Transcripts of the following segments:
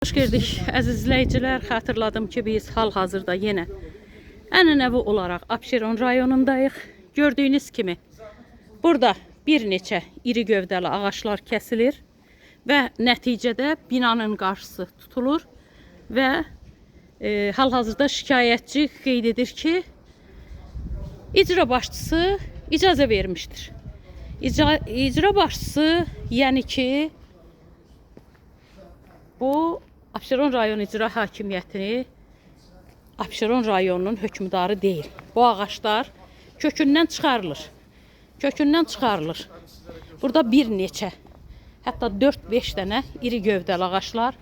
Hoş gördük əziz izləyicilər. Xatırladım ki, biz hal-hazırda yenə ənənəvi olaraq Abşeron rayonundayıq. Gördüyünüz kimi burada bir neçə iri gövdəli ağaçlar kəsilir və nəticədə binanın qarşısı tutulur və hal-hazırda şikayətçi qeyd edir ki, icra başçısı icazə vermişdir. İcra başçısı, yəni ki, bu Abşeron rayon icra hakimiyyətini Abşeron rayonunun hökmdarı deyil. Bu ağaçlar kökündən çıxarılır. Kökündən çıxarılır. Burada bir neçə, hətta 4-5 dənə iri gövdəli ağaçlar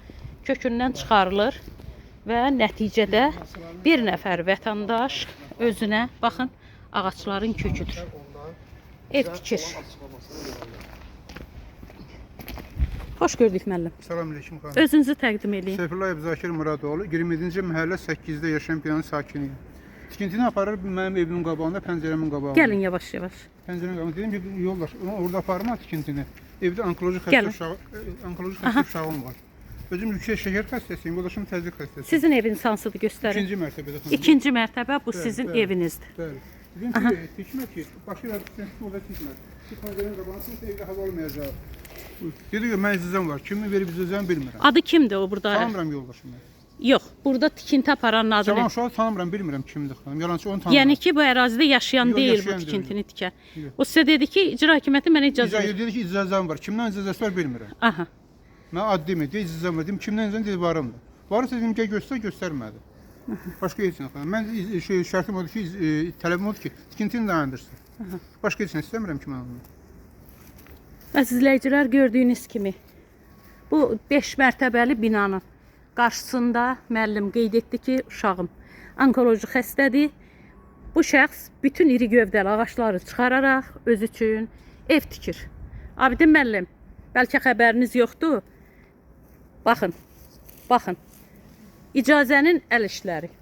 kökündən çıxarılır və nəticədə bir nəfər vətəndaş özünə, baxın, ağaçların köküdür. Ev tikir. Hoş gördük müəllim. Salamünaleyküm xanım. Özünüzü təqdim edin. Seyfullayev Zakir Muradoğlu, 27-ci məhəllə 8-də yaşayan binanın sakiniyim. Tikintini aparır mənim evimin qabağında, pəncərəmin qabağında. Gəlin yavaş-yavaş. Pəncərəmin qabağında dedim ki, yoldaş, orada aparma tikintini. Evdə onkoloji xəstə uşağım var. Özüm yüksək şəkər xəstəsiyim, yoldaşım təzyiq xəstəsi. Sizin eviniz hansıdır, göstərin. İkinci mərtəbədə xanım. İkinci mərtəbə, bu sizin bəli, evinizdir. Bəli. Dedim ki, tikmə ki, başlayır, orada tikmə. Pəncərəmin qabağında evdə hava olmayacaq. Dedi ki, mən izləyəcəm var. Kimin verib izləyəcəm bilmirəm. Adı kimdir o burada? Tanımıram yoldaşım mən. Yox, burada tikinti aparanın adı Cavan nə? uşağı tanımıram, bilmirəm kimdir xanım. Yalancı onu tanımıram. Yəni ki, bu ərazidə yaşayan Yox, deyil bu yaşayan tikintini tikən. Yox. O sizə dedi ki, icra hakimiyyəti mənə icazə İcazə verir. dedi ki, icazəm var. Kimdən icazəsi var bilmirəm. Aha. Mən addi mi? Deyir, icazəm var. Dedim, kimdən icazəm dedi, varımdır. Varsa dedim, gəl göstər, göstərmədi. Başqa heç nə xanım. Mən şərtim odur ki, tələbim odur ki, tikintini dayandırsın. Başqa heç nə istəmirəm ki, mən onu. Əziz izləyicilər, gördüyünüz kimi bu 5 mərtəbəli binanın qarşısında müəllim qeyd etdi ki, uşağım onkoloji xəstədir. Bu şəxs bütün iri gövdəli ağaçları çıxararaq öz üçün ev tikir. Abidin müəllim, bəlkə xəbəriniz yoxdur. Baxın, baxın. İcazənin əl işləri.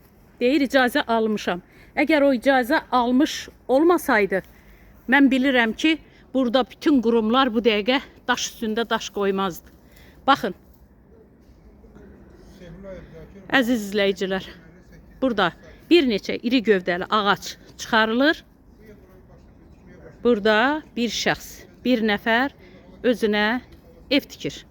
Deyir, icazə almışam. Əgər o icazə almış olmasaydı, mən bilirəm ki, burada bütün qurumlar bu dəqiqə daş üstündə daş qoymazdı. Baxın. Əziz izləyicilər, burada bir neçə iri gövdəli ağac çıxarılır. Burada bir şəxs, bir nəfər özünə ev tikir.